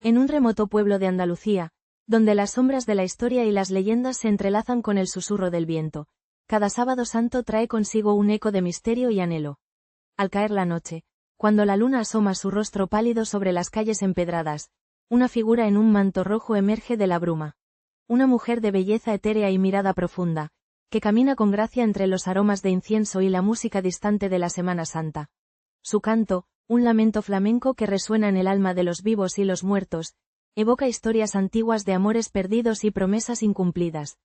En un remoto pueblo de Andalucía, donde las sombras de la historia y las leyendas se entrelazan con el susurro del viento, cada sábado santo trae consigo un eco de misterio y anhelo. Al caer la noche, cuando la luna asoma su rostro pálido sobre las calles empedradas, una figura en un manto rojo emerge de la bruma. Una mujer de belleza etérea y mirada profunda, que camina con gracia entre los aromas de incienso y la música distante de la Semana Santa. Su canto, un lamento flamenco que resuena en el alma de los vivos y los muertos, evoca historias antiguas de amores perdidos y promesas incumplidas.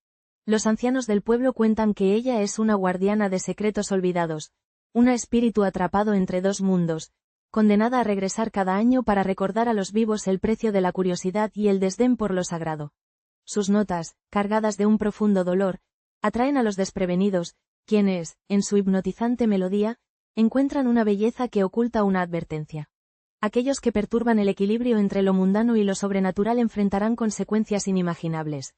Los ancianos del pueblo cuentan que ella es una guardiana de secretos olvidados, un espíritu atrapado entre dos mundos, condenada a regresar cada año para recordar a los vivos el precio de la curiosidad y el desdén por lo sagrado. Sus notas, cargadas de un profundo dolor, atraen a los desprevenidos, quienes, en su hipnotizante melodía, encuentran una belleza que oculta una advertencia. Aquellos que perturban el equilibrio entre lo mundano y lo sobrenatural enfrentarán consecuencias inimaginables.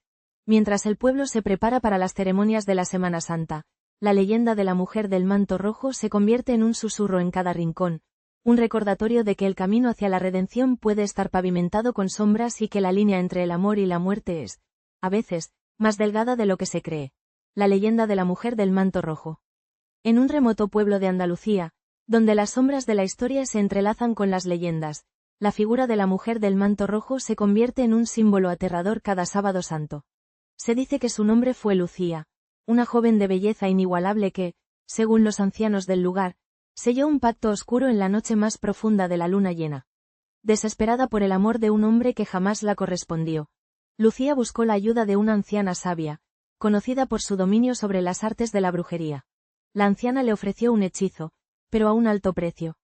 Mientras el pueblo se prepara para las ceremonias de la Semana Santa, la leyenda de la mujer del manto rojo se convierte en un susurro en cada rincón, un recordatorio de que el camino hacia la redención puede estar pavimentado con sombras y que la línea entre el amor y la muerte es, a veces, más delgada de lo que se cree. La leyenda de la mujer del manto rojo. En un remoto pueblo de Andalucía, donde las sombras de la historia se entrelazan con las leyendas, la figura de la mujer del manto rojo se convierte en un símbolo aterrador cada sábado santo. Se dice que su nombre fue Lucía, una joven de belleza inigualable que, según los ancianos del lugar, selló un pacto oscuro en la noche más profunda de la luna llena. Desesperada por el amor de un hombre que jamás la correspondió, Lucía buscó la ayuda de una anciana sabia, conocida por su dominio sobre las artes de la brujería. La anciana le ofreció un hechizo, pero a un alto precio.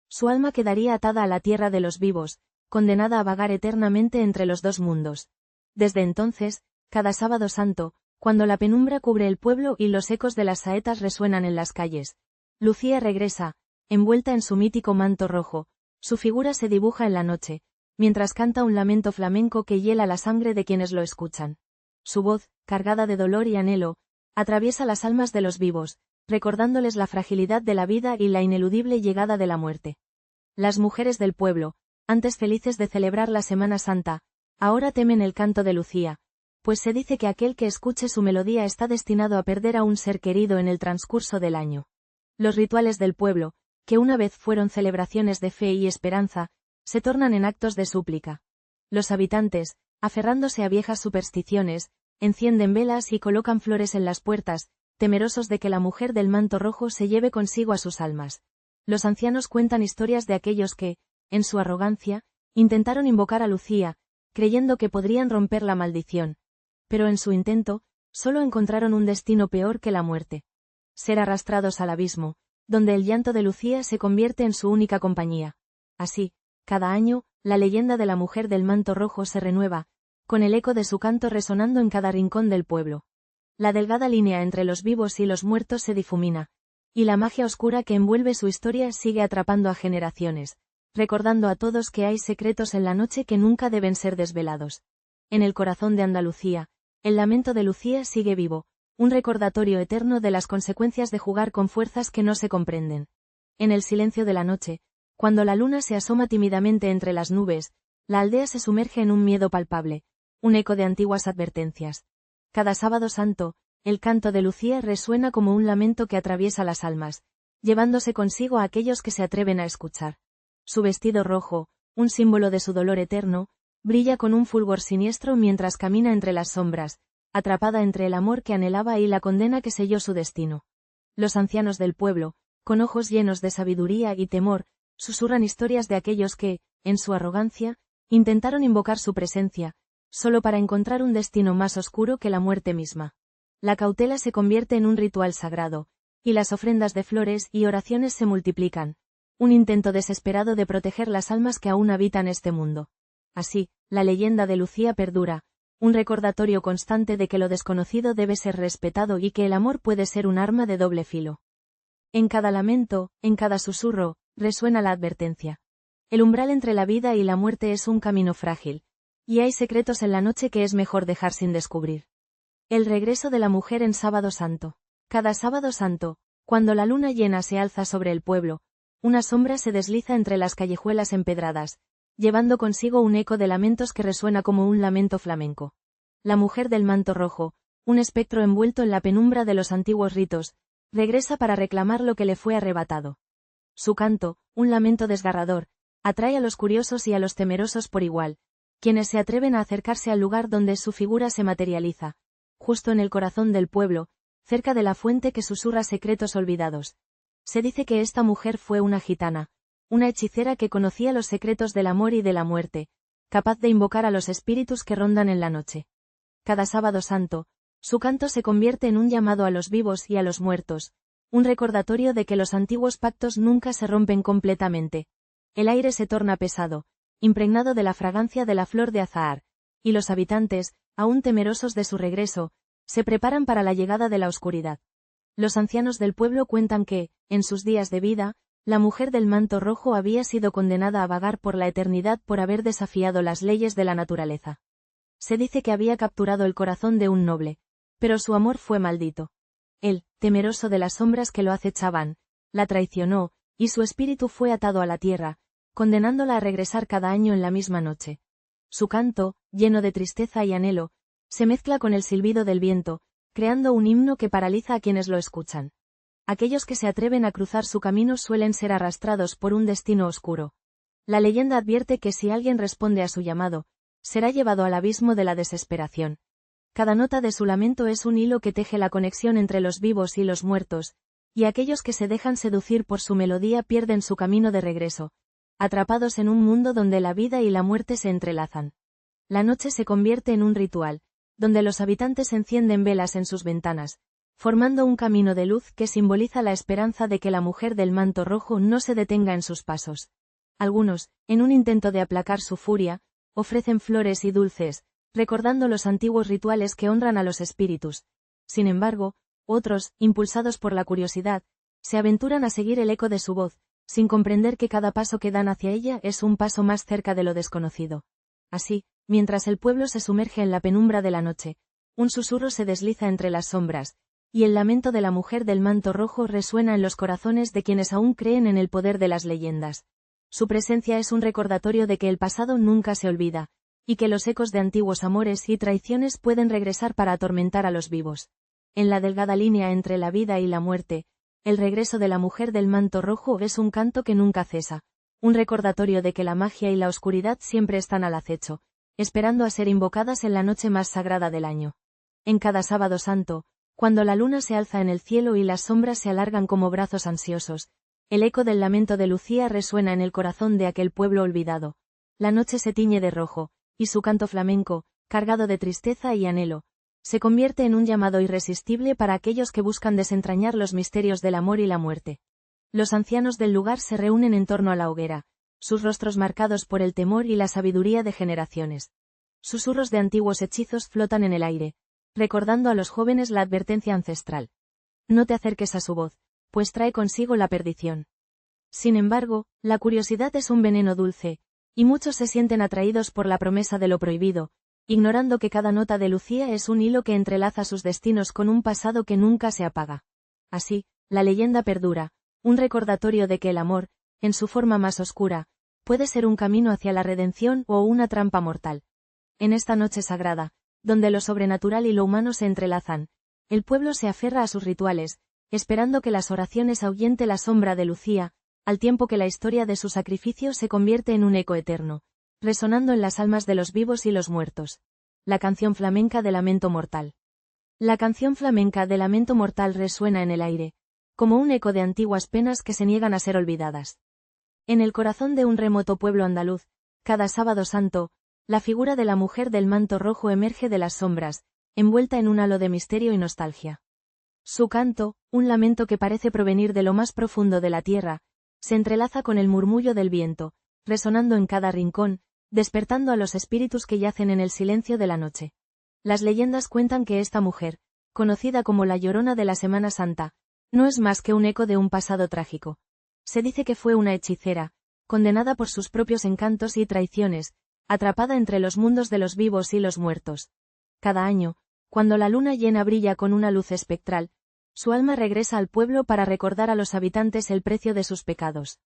Su alma quedaría atada a la tierra de los vivos, condenada a vagar eternamente entre los dos mundos. Desde entonces, cada sábado santo, cuando la penumbra cubre el pueblo y los ecos de las saetas resuenan en las calles, Lucía regresa, envuelta en su mítico manto rojo, su figura se dibuja en la noche, mientras canta un lamento flamenco que hiela la sangre de quienes lo escuchan. Su voz, cargada de dolor y anhelo, atraviesa las almas de los vivos, recordándoles la fragilidad de la vida y la ineludible llegada de la muerte. Las mujeres del pueblo, antes felices de celebrar la Semana Santa, ahora temen el canto de Lucía, pues se dice que aquel que escuche su melodía está destinado a perder a un ser querido en el transcurso del año. Los rituales del pueblo, que una vez fueron celebraciones de fe y esperanza, se tornan en actos de súplica. Los habitantes, aferrándose a viejas supersticiones, encienden velas y colocan flores en las puertas, temerosos de que la mujer del manto rojo se lleve consigo a sus almas. Los ancianos cuentan historias de aquellos que, en su arrogancia, intentaron invocar a Lucía, creyendo que podrían romper la maldición. Pero en su intento, solo encontraron un destino peor que la muerte. Ser arrastrados al abismo, donde el llanto de Lucía se convierte en su única compañía. Así, cada año, la leyenda de la mujer del manto rojo se renueva, con el eco de su canto resonando en cada rincón del pueblo. La delgada línea entre los vivos y los muertos se difumina, y la magia oscura que envuelve su historia sigue atrapando a generaciones, recordando a todos que hay secretos en la noche que nunca deben ser desvelados. En el corazón de Andalucía, el lamento de Lucía sigue vivo, un recordatorio eterno de las consecuencias de jugar con fuerzas que no se comprenden. En el silencio de la noche, cuando la luna se asoma tímidamente entre las nubes, la aldea se sumerge en un miedo palpable, un eco de antiguas advertencias. Cada sábado santo, el canto de Lucía resuena como un lamento que atraviesa las almas, llevándose consigo a aquellos que se atreven a escuchar. Su vestido rojo, un símbolo de su dolor eterno, brilla con un fulgor siniestro mientras camina entre las sombras, atrapada entre el amor que anhelaba y la condena que selló su destino. Los ancianos del pueblo, con ojos llenos de sabiduría y temor, susurran historias de aquellos que, en su arrogancia, intentaron invocar su presencia, solo para encontrar un destino más oscuro que la muerte misma. La cautela se convierte en un ritual sagrado, y las ofrendas de flores y oraciones se multiplican, un intento desesperado de proteger las almas que aún habitan este mundo. Así, la leyenda de Lucía perdura, un recordatorio constante de que lo desconocido debe ser respetado y que el amor puede ser un arma de doble filo. En cada lamento, en cada susurro, resuena la advertencia. El umbral entre la vida y la muerte es un camino frágil, y hay secretos en la noche que es mejor dejar sin descubrir. El regreso de la mujer en Sábado Santo. Cada Sábado Santo, cuando la luna llena se alza sobre el pueblo, una sombra se desliza entre las callejuelas empedradas, llevando consigo un eco de lamentos que resuena como un lamento flamenco. La mujer del manto rojo, un espectro envuelto en la penumbra de los antiguos ritos, regresa para reclamar lo que le fue arrebatado. Su canto, un lamento desgarrador, atrae a los curiosos y a los temerosos por igual, quienes se atreven a acercarse al lugar donde su figura se materializa, justo en el corazón del pueblo, cerca de la fuente que susurra secretos olvidados. Se dice que esta mujer fue una gitana, una hechicera que conocía los secretos del amor y de la muerte, capaz de invocar a los espíritus que rondan en la noche. Cada sábado santo, su canto se convierte en un llamado a los vivos y a los muertos, un recordatorio de que los antiguos pactos nunca se rompen completamente. El aire se torna pesado, impregnado de la fragancia de la flor de azahar, y los habitantes, aún temerosos de su regreso, se preparan para la llegada de la oscuridad. Los ancianos del pueblo cuentan que, en sus días de vida, la mujer del manto rojo había sido condenada a vagar por la eternidad por haber desafiado las leyes de la naturaleza. Se dice que había capturado el corazón de un noble, pero su amor fue maldito. Él, temeroso de las sombras que lo acechaban, la traicionó, y su espíritu fue atado a la tierra, condenándola a regresar cada año en la misma noche. Su canto, lleno de tristeza y anhelo, se mezcla con el silbido del viento, creando un himno que paraliza a quienes lo escuchan. Aquellos que se atreven a cruzar su camino suelen ser arrastrados por un destino oscuro. La leyenda advierte que si alguien responde a su llamado, será llevado al abismo de la desesperación. Cada nota de su lamento es un hilo que teje la conexión entre los vivos y los muertos, y aquellos que se dejan seducir por su melodía pierden su camino de regreso, atrapados en un mundo donde la vida y la muerte se entrelazan. La noche se convierte en un ritual, donde los habitantes encienden velas en sus ventanas, formando un camino de luz que simboliza la esperanza de que la mujer del manto rojo no se detenga en sus pasos. Algunos, en un intento de aplacar su furia, ofrecen flores y dulces, recordando los antiguos rituales que honran a los espíritus. Sin embargo, otros, impulsados por la curiosidad, se aventuran a seguir el eco de su voz, sin comprender que cada paso que dan hacia ella es un paso más cerca de lo desconocido. Así, mientras el pueblo se sumerge en la penumbra de la noche, un susurro se desliza entre las sombras, y el lamento de la mujer del manto rojo resuena en los corazones de quienes aún creen en el poder de las leyendas. Su presencia es un recordatorio de que el pasado nunca se olvida, y que los ecos de antiguos amores y traiciones pueden regresar para atormentar a los vivos. En la delgada línea entre la vida y la muerte, el regreso de la mujer del manto rojo es un canto que nunca cesa, un recordatorio de que la magia y la oscuridad siempre están al acecho, esperando a ser invocadas en la noche más sagrada del año. En cada sábado santo, cuando la luna se alza en el cielo y las sombras se alargan como brazos ansiosos, el eco del lamento de Lucía resuena en el corazón de aquel pueblo olvidado. La noche se tiñe de rojo, y su canto flamenco, cargado de tristeza y anhelo, se convierte en un llamado irresistible para aquellos que buscan desentrañar los misterios del amor y la muerte. Los ancianos del lugar se reúnen en torno a la hoguera, sus rostros marcados por el temor y la sabiduría de generaciones. Susurros de antiguos hechizos flotan en el aire, recordando a los jóvenes la advertencia ancestral. No te acerques a su voz, pues trae consigo la perdición. Sin embargo, la curiosidad es un veneno dulce, y muchos se sienten atraídos por la promesa de lo prohibido, ignorando que cada nota de Lucía es un hilo que entrelaza sus destinos con un pasado que nunca se apaga. Así, la leyenda perdura, un recordatorio de que el amor, en su forma más oscura, puede ser un camino hacia la redención o una trampa mortal. En esta noche sagrada, donde lo sobrenatural y lo humano se entrelazan, el pueblo se aferra a sus rituales, esperando que las oraciones ahuyente la sombra de Lucía, al tiempo que la historia de su sacrificio se convierte en un eco eterno, resonando en las almas de los vivos y los muertos. La canción flamenca de lamento mortal. La canción flamenca de lamento mortal resuena en el aire, como un eco de antiguas penas que se niegan a ser olvidadas. En el corazón de un remoto pueblo andaluz, cada sábado santo, la figura de la mujer del manto rojo emerge de las sombras, envuelta en un halo de misterio y nostalgia. Su canto, un lamento que parece provenir de lo más profundo de la tierra, se entrelaza con el murmullo del viento, resonando en cada rincón, despertando a los espíritus que yacen en el silencio de la noche. Las leyendas cuentan que esta mujer, conocida como la Llorona de la Semana Santa, no es más que un eco de un pasado trágico. Se dice que fue una hechicera, condenada por sus propios encantos y traiciones, atrapada entre los mundos de los vivos y los muertos. Cada año, cuando la luna llena brilla con una luz espectral, su alma regresa al pueblo para recordar a los habitantes el precio de sus pecados.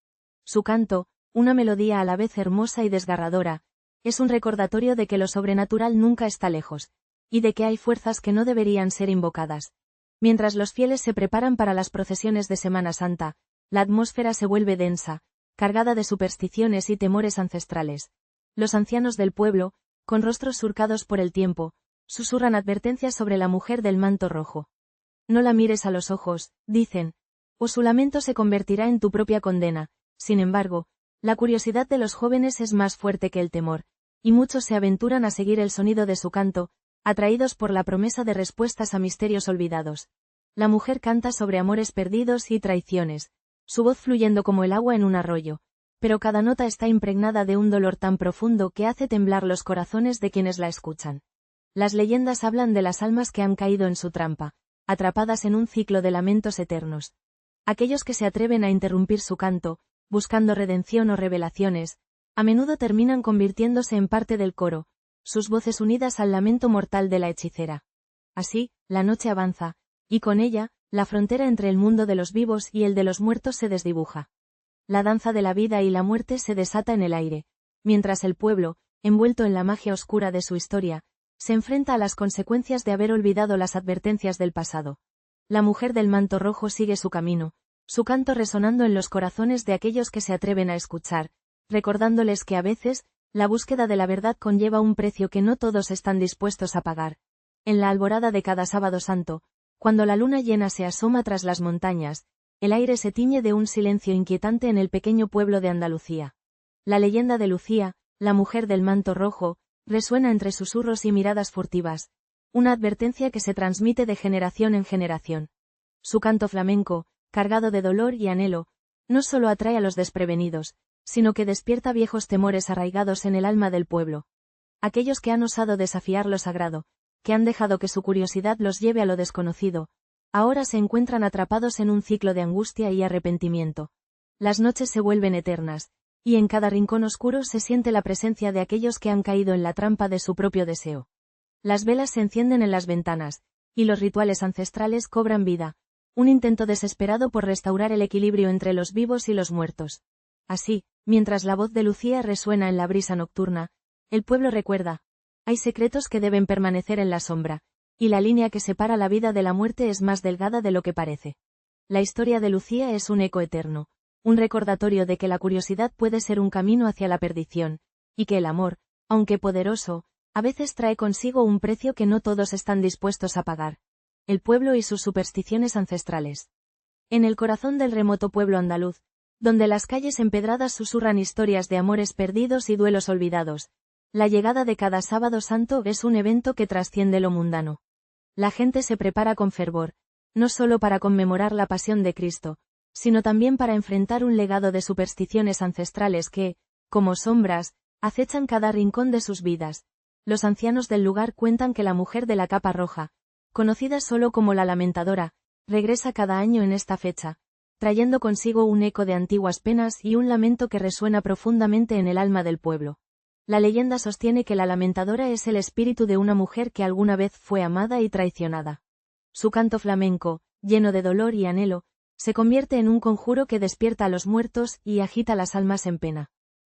Su canto, una melodía a la vez hermosa y desgarradora, es un recordatorio de que lo sobrenatural nunca está lejos, y de que hay fuerzas que no deberían ser invocadas. Mientras los fieles se preparan para las procesiones de Semana Santa, la atmósfera se vuelve densa, cargada de supersticiones y temores ancestrales. Los ancianos del pueblo, con rostros surcados por el tiempo, susurran advertencias sobre la mujer del manto rojo. No la mires a los ojos, dicen, o su lamento se convertirá en tu propia condena. Sin embargo, la curiosidad de los jóvenes es más fuerte que el temor, y muchos se aventuran a seguir el sonido de su canto, atraídos por la promesa de respuestas a misterios olvidados. La mujer canta sobre amores perdidos y traiciones, su voz fluyendo como el agua en un arroyo, pero cada nota está impregnada de un dolor tan profundo que hace temblar los corazones de quienes la escuchan. Las leyendas hablan de las almas que han caído en su trampa, atrapadas en un ciclo de lamentos eternos. Aquellos que se atreven a interrumpir su canto, buscando redención o revelaciones, a menudo terminan convirtiéndose en parte del coro, sus voces unidas al lamento mortal de la hechicera. Así, la noche avanza, y con ella, la frontera entre el mundo de los vivos y el de los muertos se desdibuja. La danza de la vida y la muerte se desata en el aire, mientras el pueblo, envuelto en la magia oscura de su historia, se enfrenta a las consecuencias de haber olvidado las advertencias del pasado. La mujer del manto rojo sigue su camino, su canto resonando en los corazones de aquellos que se atreven a escuchar, recordándoles que a veces, la búsqueda de la verdad conlleva un precio que no todos están dispuestos a pagar. En la alborada de cada sábado santo, cuando la luna llena se asoma tras las montañas, el aire se tiñe de un silencio inquietante en el pequeño pueblo de Andalucía. La leyenda de Lucía, la mujer del manto rojo, resuena entre susurros y miradas furtivas, una advertencia que se transmite de generación en generación. Su canto flamenco, cargado de dolor y anhelo, no solo atrae a los desprevenidos, sino que despierta viejos temores arraigados en el alma del pueblo. Aquellos que han osado desafiar lo sagrado, que han dejado que su curiosidad los lleve a lo desconocido, ahora se encuentran atrapados en un ciclo de angustia y arrepentimiento. Las noches se vuelven eternas, y en cada rincón oscuro se siente la presencia de aquellos que han caído en la trampa de su propio deseo. Las velas se encienden en las ventanas, y los rituales ancestrales cobran vida, un intento desesperado por restaurar el equilibrio entre los vivos y los muertos. Así, mientras la voz de Lucía resuena en la brisa nocturna, el pueblo recuerda, hay secretos que deben permanecer en la sombra, y la línea que separa la vida de la muerte es más delgada de lo que parece. La historia de Lucía es un eco eterno, un recordatorio de que la curiosidad puede ser un camino hacia la perdición, y que el amor, aunque poderoso, a veces trae consigo un precio que no todos están dispuestos a pagar. El pueblo y sus supersticiones ancestrales. En el corazón del remoto pueblo andaluz, donde las calles empedradas susurran historias de amores perdidos y duelos olvidados, la llegada de cada sábado santo es un evento que trasciende lo mundano. La gente se prepara con fervor, no solo para conmemorar la pasión de Cristo, sino también para enfrentar un legado de supersticiones ancestrales que, como sombras, acechan cada rincón de sus vidas. Los ancianos del lugar cuentan que la mujer de la capa roja, conocida solo como la Lamentadora, regresa cada año en esta fecha, trayendo consigo un eco de antiguas penas y un lamento que resuena profundamente en el alma del pueblo. La leyenda sostiene que la Lamentadora es el espíritu de una mujer que alguna vez fue amada y traicionada. Su canto flamenco, lleno de dolor y anhelo, se convierte en un conjuro que despierta a los muertos y agita las almas en pena.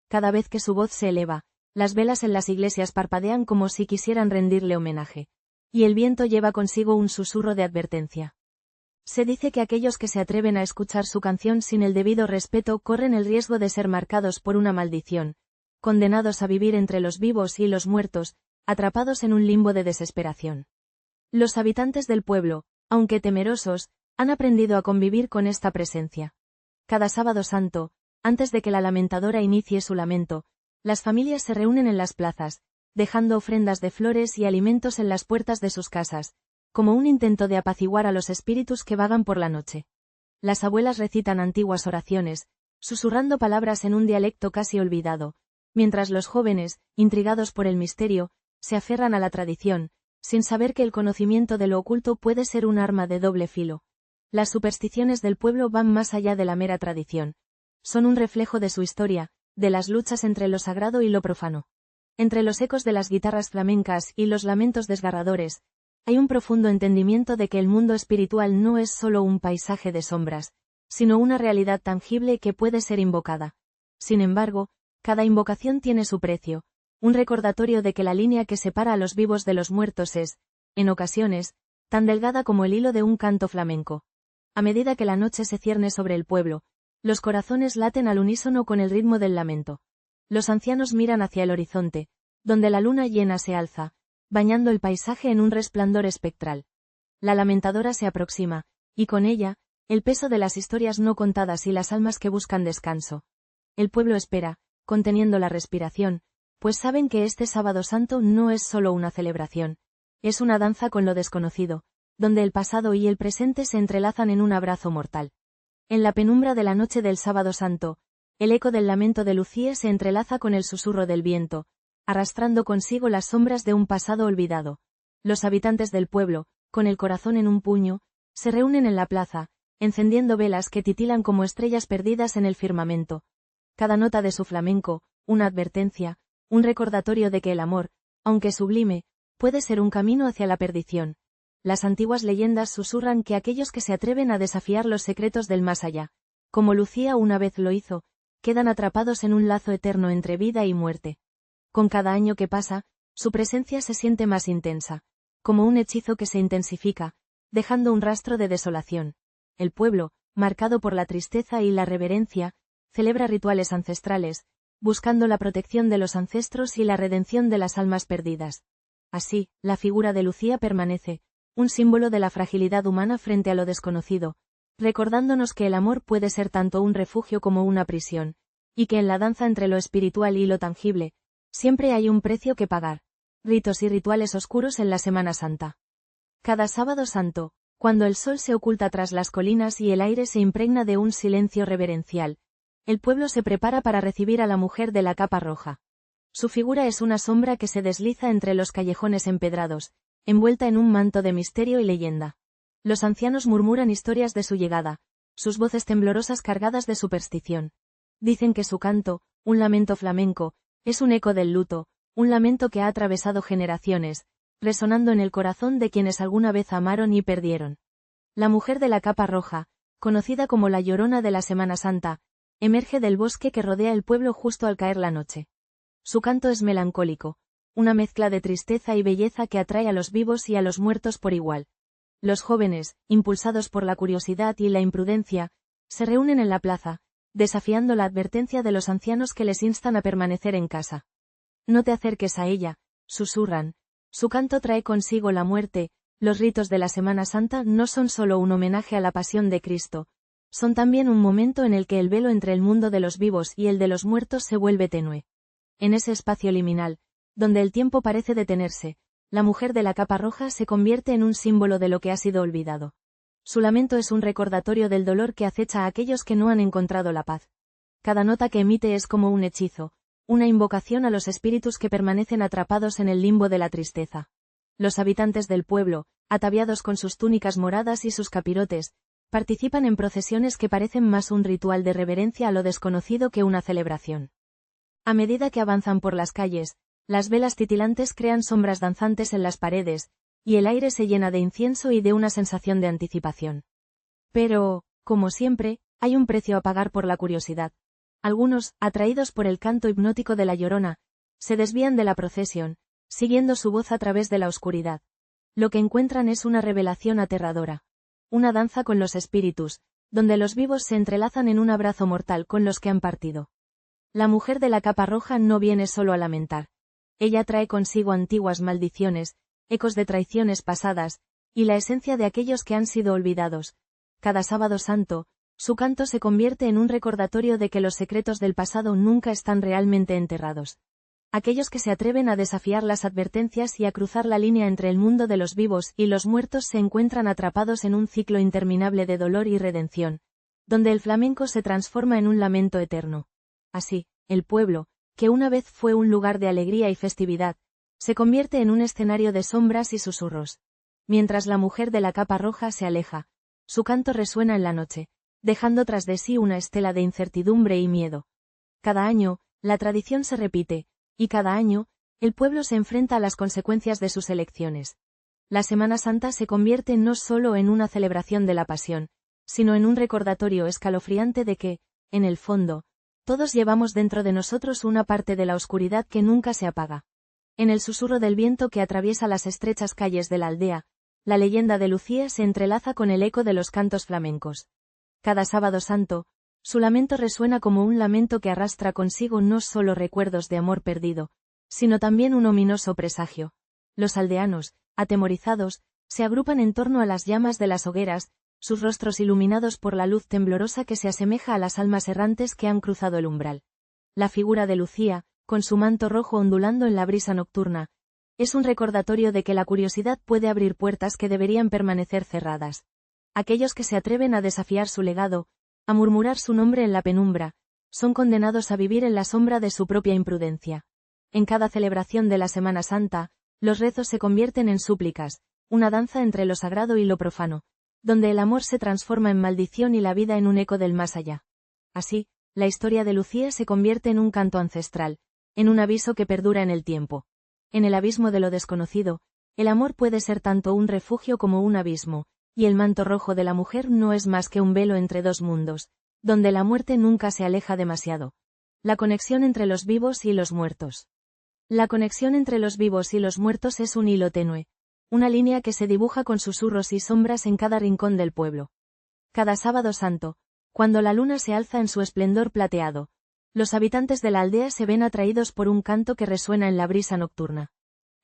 Cada vez que su voz se eleva, las velas en las iglesias parpadean como si quisieran rendirle homenaje, y el viento lleva consigo un susurro de advertencia. Se dice que aquellos que se atreven a escuchar su canción sin el debido respeto corren el riesgo de ser marcados por una maldición, condenados a vivir entre los vivos y los muertos, atrapados en un limbo de desesperación. Los habitantes del pueblo, aunque temerosos, han aprendido a convivir con esta presencia. Cada sábado santo, antes de que la Lamentadora inicie su lamento, las familias se reúnen en las plazas, dejando ofrendas de flores y alimentos en las puertas de sus casas, como un intento de apaciguar a los espíritus que vagan por la noche. Las abuelas recitan antiguas oraciones, susurrando palabras en un dialecto casi olvidado, mientras los jóvenes, intrigados por el misterio, se aferran a la tradición, sin saber que el conocimiento de lo oculto puede ser un arma de doble filo. Las supersticiones del pueblo van más allá de la mera tradición. Son un reflejo de su historia, de las luchas entre lo sagrado y lo profano. Entre los ecos de las guitarras flamencas y los lamentos desgarradores, hay un profundo entendimiento de que el mundo espiritual no es solo un paisaje de sombras, sino una realidad tangible que puede ser invocada. Sin embargo, cada invocación tiene su precio, un recordatorio de que la línea que separa a los vivos de los muertos es, en ocasiones, tan delgada como el hilo de un canto flamenco. A medida que la noche se cierne sobre el pueblo, los corazones laten al unísono con el ritmo del lamento. Los ancianos miran hacia el horizonte, donde la luna llena se alza, bañando el paisaje en un resplandor espectral. La lamentadora se aproxima, y con ella, el peso de las historias no contadas y las almas que buscan descanso. El pueblo espera, conteniendo la respiración, pues saben que este Sábado Santo no es solo una celebración, es una danza con lo desconocido, donde el pasado y el presente se entrelazan en un abrazo mortal. En la penumbra de la noche del Sábado Santo, el eco del lamento de Lucía se entrelaza con el susurro del viento, arrastrando consigo las sombras de un pasado olvidado. Los habitantes del pueblo, con el corazón en un puño, se reúnen en la plaza, encendiendo velas que titilan como estrellas perdidas en el firmamento. Cada nota de su flamenco, una advertencia, un recordatorio de que el amor, aunque sublime, puede ser un camino hacia la perdición. Las antiguas leyendas susurran que aquellos que se atreven a desafiar los secretos del más allá, como Lucía una vez lo hizo, quedan atrapados en un lazo eterno entre vida y muerte. Con cada año que pasa, su presencia se siente más intensa, como un hechizo que se intensifica, dejando un rastro de desolación. El pueblo, marcado por la tristeza y la reverencia, celebra rituales ancestrales, buscando la protección de los ancestros y la redención de las almas perdidas. Así, la figura de Lucía permanece, un símbolo de la fragilidad humana frente a lo desconocido, recordándonos que el amor puede ser tanto un refugio como una prisión, y que en la danza entre lo espiritual y lo tangible, siempre hay un precio que pagar. Ritos y rituales oscuros en la Semana Santa. Cada Sábado Santo, cuando el sol se oculta tras las colinas y el aire se impregna de un silencio reverencial, el pueblo se prepara para recibir a la mujer de la capa roja. Su figura es una sombra que se desliza entre los callejones empedrados, envuelta en un manto de misterio y leyenda. Los ancianos murmuran historias de su llegada, sus voces temblorosas cargadas de superstición. Dicen que su canto, un lamento flamenco, es un eco del luto, un lamento que ha atravesado generaciones, resonando en el corazón de quienes alguna vez amaron y perdieron. La mujer de la capa roja, conocida como la Llorona de la Semana Santa, emerge del bosque que rodea el pueblo justo al caer la noche. Su canto es melancólico, una mezcla de tristeza y belleza que atrae a los vivos y a los muertos por igual. Los jóvenes, impulsados por la curiosidad y la imprudencia, se reúnen en la plaza, desafiando la advertencia de los ancianos que les instan a permanecer en casa. No te acerques a ella, susurran. Su canto trae consigo la muerte. Los ritos de la Semana Santa no son solo un homenaje a la pasión de Cristo, son también un momento en el que el velo entre el mundo de los vivos y el de los muertos se vuelve tenue. En ese espacio liminal, donde el tiempo parece detenerse, la mujer de la capa roja se convierte en un símbolo de lo que ha sido olvidado. Su lamento es un recordatorio del dolor que acecha a aquellos que no han encontrado la paz. Cada nota que emite es como un hechizo, una invocación a los espíritus que permanecen atrapados en el limbo de la tristeza. Los habitantes del pueblo, ataviados con sus túnicas moradas y sus capirotes, participan en procesiones que parecen más un ritual de reverencia a lo desconocido que una celebración. A medida que avanzan por las calles, las velas titilantes crean sombras danzantes en las paredes, y el aire se llena de incienso y de una sensación de anticipación. Pero, como siempre, hay un precio a pagar por la curiosidad. Algunos, atraídos por el canto hipnótico de la Llorona, se desvían de la procesión, siguiendo su voz a través de la oscuridad. Lo que encuentran es una revelación aterradora. Una danza con los espíritus, donde los vivos se entrelazan en un abrazo mortal con los que han partido. La mujer de la capa roja no viene solo a lamentar. Ella trae consigo antiguas maldiciones, ecos de traiciones pasadas, y la esencia de aquellos que han sido olvidados. Cada Sábado Santo, su canto se convierte en un recordatorio de que los secretos del pasado nunca están realmente enterrados. Aquellos que se atreven a desafiar las advertencias y a cruzar la línea entre el mundo de los vivos y los muertos se encuentran atrapados en un ciclo interminable de dolor y redención, donde el flamenco se transforma en un lamento eterno. Así, el pueblo, que una vez fue un lugar de alegría y festividad, se convierte en un escenario de sombras y susurros. Mientras la mujer de la capa roja se aleja, su canto resuena en la noche, dejando tras de sí una estela de incertidumbre y miedo. Cada año, la tradición se repite, y cada año, el pueblo se enfrenta a las consecuencias de sus elecciones. La Semana Santa se convierte no solo en una celebración de la pasión, sino en un recordatorio escalofriante de que, en el fondo, Todos llevamos dentro de nosotros una parte de la oscuridad que nunca se apaga. En el susurro del viento que atraviesa las estrechas calles de la aldea, la leyenda de Lucía se entrelaza con el eco de los cantos flamencos. Cada sábado santo, su lamento resuena como un lamento que arrastra consigo no solo recuerdos de amor perdido, sino también un ominoso presagio. Los aldeanos, atemorizados, se agrupan en torno a las llamas de las hogueras, sus rostros iluminados por la luz temblorosa que se asemeja a las almas errantes que han cruzado el umbral. La figura de Lucía, con su manto rojo ondulando en la brisa nocturna, es un recordatorio de que la curiosidad puede abrir puertas que deberían permanecer cerradas. Aquellos que se atreven a desafiar su legado, a murmurar su nombre en la penumbra, son condenados a vivir en la sombra de su propia imprudencia. En cada celebración de la Semana Santa, los rezos se convierten en súplicas, una danza entre lo sagrado y lo profano, donde el amor se transforma en maldición y la vida en un eco del más allá. Así, la historia de Lucía se convierte en un canto ancestral, en un aviso que perdura en el tiempo. En el abismo de lo desconocido, el amor puede ser tanto un refugio como un abismo, y el manto rojo de la mujer no es más que un velo entre dos mundos, donde la muerte nunca se aleja demasiado. La conexión entre los vivos y los muertos. La conexión entre los vivos y los muertos es un hilo tenue, una línea que se dibuja con susurros y sombras en cada rincón del pueblo. Cada sábado santo, cuando la luna se alza en su esplendor plateado, los habitantes de la aldea se ven atraídos por un canto que resuena en la brisa nocturna.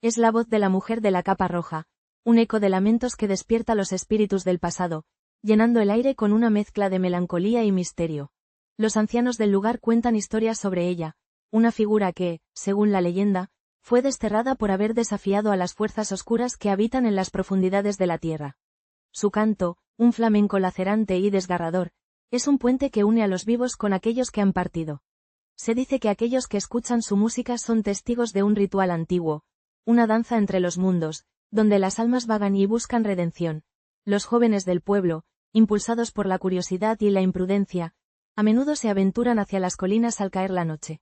Es la voz de la mujer de la capa roja, un eco de lamentos que despierta los espíritus del pasado, llenando el aire con una mezcla de melancolía y misterio. Los ancianos del lugar cuentan historias sobre ella, una figura que, según la leyenda, fue desterrada por haber desafiado a las fuerzas oscuras que habitan en las profundidades de la tierra. Su canto, un flamenco lacerante y desgarrador, es un puente que une a los vivos con aquellos que han partido. Se dice que aquellos que escuchan su música son testigos de un ritual antiguo, una danza entre los mundos, donde las almas vagan y buscan redención. Los jóvenes del pueblo, impulsados por la curiosidad y la imprudencia, a menudo se aventuran hacia las colinas al caer la noche.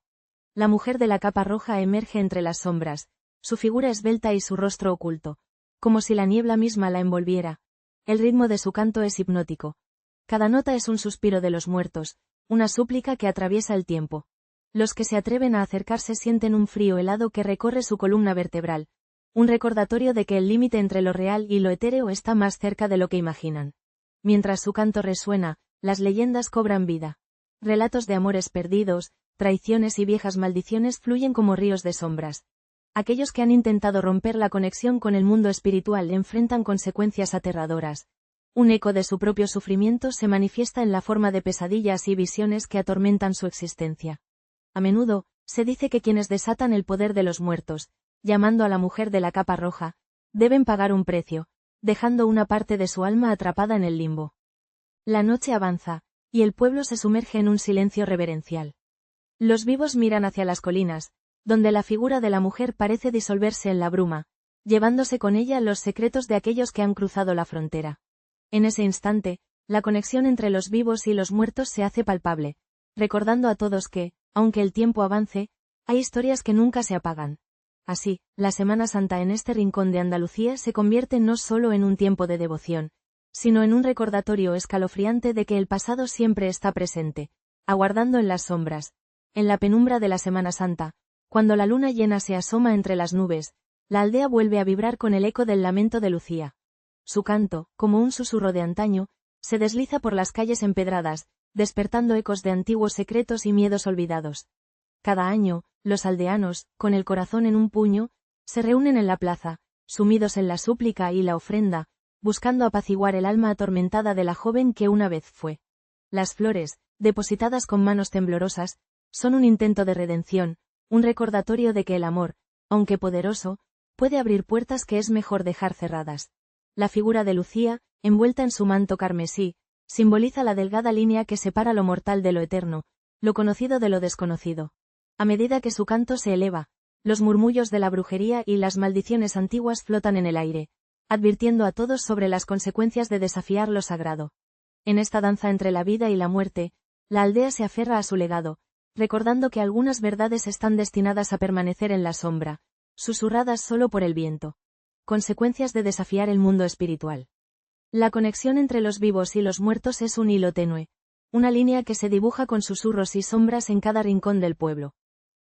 La mujer de la capa roja emerge entre las sombras, su figura esbelta y su rostro oculto, como si la niebla misma la envolviera. El ritmo de su canto es hipnótico. Cada nota es un suspiro de los muertos, una súplica que atraviesa el tiempo. Los que se atreven a acercarse sienten un frío helado que recorre su columna vertebral, un recordatorio de que el límite entre lo real y lo etéreo está más cerca de lo que imaginan. Mientras su canto resuena, las leyendas cobran vida. Relatos de amores perdidos, traiciones y viejas maldiciones fluyen como ríos de sombras. Aquellos que han intentado romper la conexión con el mundo espiritual enfrentan consecuencias aterradoras. Un eco de su propio sufrimiento se manifiesta en la forma de pesadillas y visiones que atormentan su existencia. A menudo, se dice que quienes desatan el poder de los muertos, llamando a la mujer de la capa roja, deben pagar un precio, dejando una parte de su alma atrapada en el limbo. La noche avanza, y el pueblo se sumerge en un silencio reverencial. Los vivos miran hacia las colinas, donde la figura de la mujer parece disolverse en la bruma, llevándose con ella los secretos de aquellos que han cruzado la frontera. En ese instante, la conexión entre los vivos y los muertos se hace palpable, recordando a todos que, aunque el tiempo avance, hay historias que nunca se apagan. Así, la Semana Santa en este rincón de Andalucía se convierte no solo en un tiempo de devoción, sino en un recordatorio escalofriante de que el pasado siempre está presente, aguardando en las sombras. En la penumbra de la Semana Santa, cuando la luna llena se asoma entre las nubes, la aldea vuelve a vibrar con el eco del lamento de Lucía. Su canto, como un susurro de antaño, se desliza por las calles empedradas, despertando ecos de antiguos secretos y miedos olvidados. Cada año, los aldeanos, con el corazón en un puño, se reúnen en la plaza, sumidos en la súplica y la ofrenda, buscando apaciguar el alma atormentada de la joven que una vez fue. Las flores, depositadas con manos temblorosas, son un intento de redención, un recordatorio de que el amor, aunque poderoso, puede abrir puertas que es mejor dejar cerradas. La figura de Lucía, envuelta en su manto carmesí, simboliza la delgada línea que separa lo mortal de lo eterno, lo conocido de lo desconocido. A medida que su canto se eleva, los murmullos de la brujería y las maldiciones antiguas flotan en el aire, advirtiendo a todos sobre las consecuencias de desafiar lo sagrado. En esta danza entre la vida y la muerte, la aldea se aferra a su legado, recordando que algunas verdades están destinadas a permanecer en la sombra, susurradas solo por el viento. Consecuencias de desafiar el mundo espiritual. La conexión entre los vivos y los muertos es un hilo tenue. una línea que se dibuja con susurros y sombras en cada rincón del pueblo.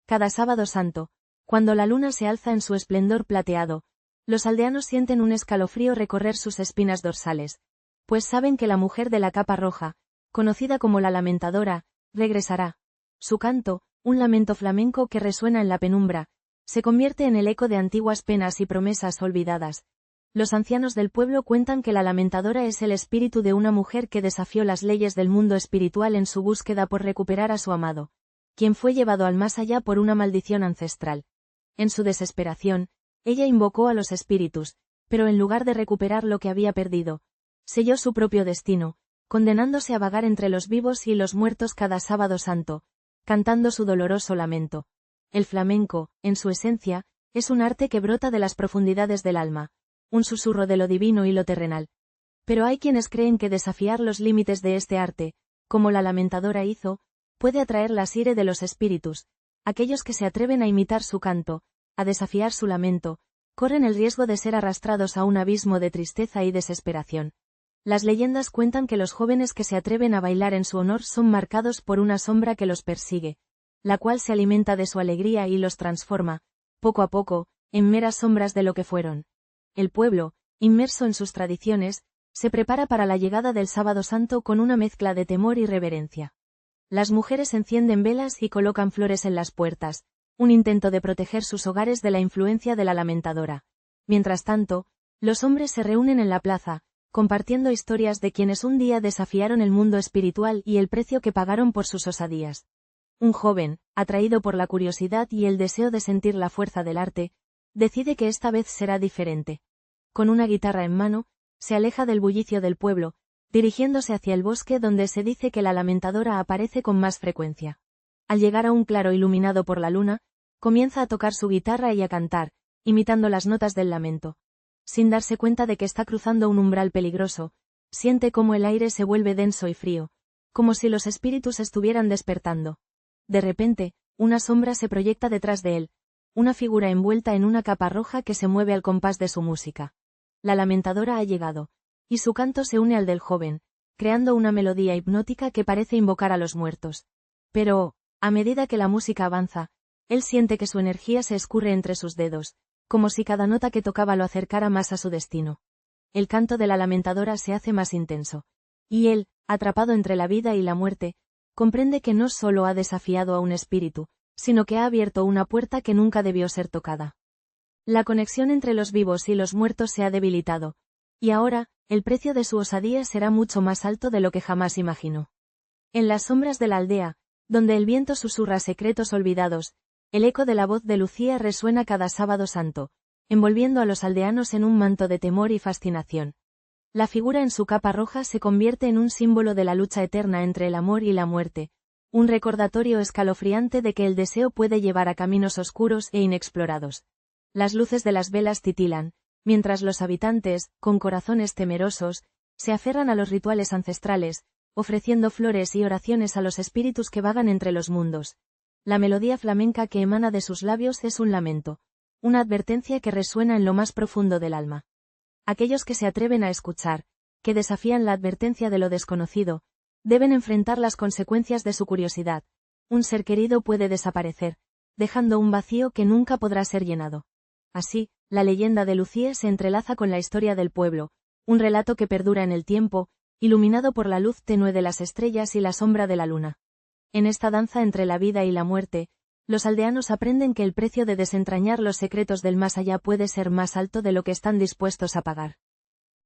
Cada sábado santo, cuando la luna se alza en su esplendor plateado, los aldeanos sienten un escalofrío recorrer sus espinas dorsales, pues saben que la mujer de la capa roja, conocida como la lamentadora, regresará. Su canto, un lamento flamenco que resuena en la penumbra, se convierte en el eco de antiguas penas y promesas olvidadas. Los ancianos del pueblo cuentan que la lamentadora es el espíritu de una mujer que desafió las leyes del mundo espiritual en su búsqueda por recuperar a su amado, quien fue llevado al más allá por una maldición ancestral. En su desesperación, ella invocó a los espíritus, pero en lugar de recuperar lo que había perdido, selló su propio destino, condenándose a vagar entre los vivos y los muertos cada sábado santo, cantando su doloroso lamento. El flamenco, en su esencia, es un arte que brota de las profundidades del alma, un susurro de lo divino y lo terrenal. Pero hay quienes creen que desafiar los límites de este arte, como la lamentadora hizo, puede atraer la ire de los espíritus. Aquellos que se atreven a imitar su canto, a desafiar su lamento, corren el riesgo de ser arrastrados a un abismo de tristeza y desesperación. Las leyendas cuentan que los jóvenes que se atreven a bailar en su honor son marcados por una sombra que los persigue, la cual se alimenta de su alegría y los transforma, poco a poco, en meras sombras de lo que fueron. El pueblo, inmerso en sus tradiciones, se prepara para la llegada del Sábado Santo con una mezcla de temor y reverencia. Las mujeres encienden velas y colocan flores en las puertas, un intento de proteger sus hogares de la influencia de la lamentadora. Mientras tanto, los hombres se reúnen en la plaza, compartiendo historias de quienes un día desafiaron el mundo espiritual y el precio que pagaron por sus osadías. Un joven, atraído por la curiosidad y el deseo de sentir la fuerza del arte, decide que esta vez será diferente. Con una guitarra en mano, se aleja del bullicio del pueblo, dirigiéndose hacia el bosque donde se dice que la lamentadora aparece con más frecuencia. Al llegar a un claro iluminado por la luna, comienza a tocar su guitarra y a cantar, imitando las notas del lamento. Sin darse cuenta de que está cruzando un umbral peligroso, siente cómo el aire se vuelve denso y frío, como si los espíritus estuvieran despertando. De repente, una sombra se proyecta detrás de él, una figura envuelta en una capa roja que se mueve al compás de su música. La lamentadora ha llegado, y su canto se une al del joven, creando una melodía hipnótica que parece invocar a los muertos. Pero, a medida que la música avanza, él siente que su energía se escurre entre sus dedos, como si cada nota que tocaba lo acercara más a su destino. El canto de la lamentadora se hace más intenso. Y él, atrapado entre la vida y la muerte, comprende que no solo ha desafiado a un espíritu, sino que ha abierto una puerta que nunca debió ser tocada. La conexión entre los vivos y los muertos se ha debilitado, y ahora, el precio de su osadía será mucho más alto de lo que jamás imaginó. En las sombras de la aldea, donde el viento susurra secretos olvidados, el eco de la voz de Lucía resuena cada sábado santo, envolviendo a los aldeanos en un manto de temor y fascinación. La figura en su capa roja se convierte en un símbolo de la lucha eterna entre el amor y la muerte, un recordatorio escalofriante de que el deseo puede llevar a caminos oscuros e inexplorados. Las luces de las velas titilan, mientras los habitantes, con corazones temerosos, se aferran a los rituales ancestrales, ofreciendo flores y oraciones a los espíritus que vagan entre los mundos. La melodía flamenca que emana de sus labios es un lamento, una advertencia que resuena en lo más profundo del alma. Aquellos que se atreven a escuchar, que desafían la advertencia de lo desconocido, deben enfrentar las consecuencias de su curiosidad. Un ser querido puede desaparecer, dejando un vacío que nunca podrá ser llenado. Así, la leyenda de Lucía se entrelaza con la historia del pueblo, un relato que perdura en el tiempo, iluminado por la luz tenue de las estrellas y la sombra de la luna. En esta danza entre la vida y la muerte, los aldeanos aprenden que el precio de desentrañar los secretos del más allá puede ser más alto de lo que están dispuestos a pagar.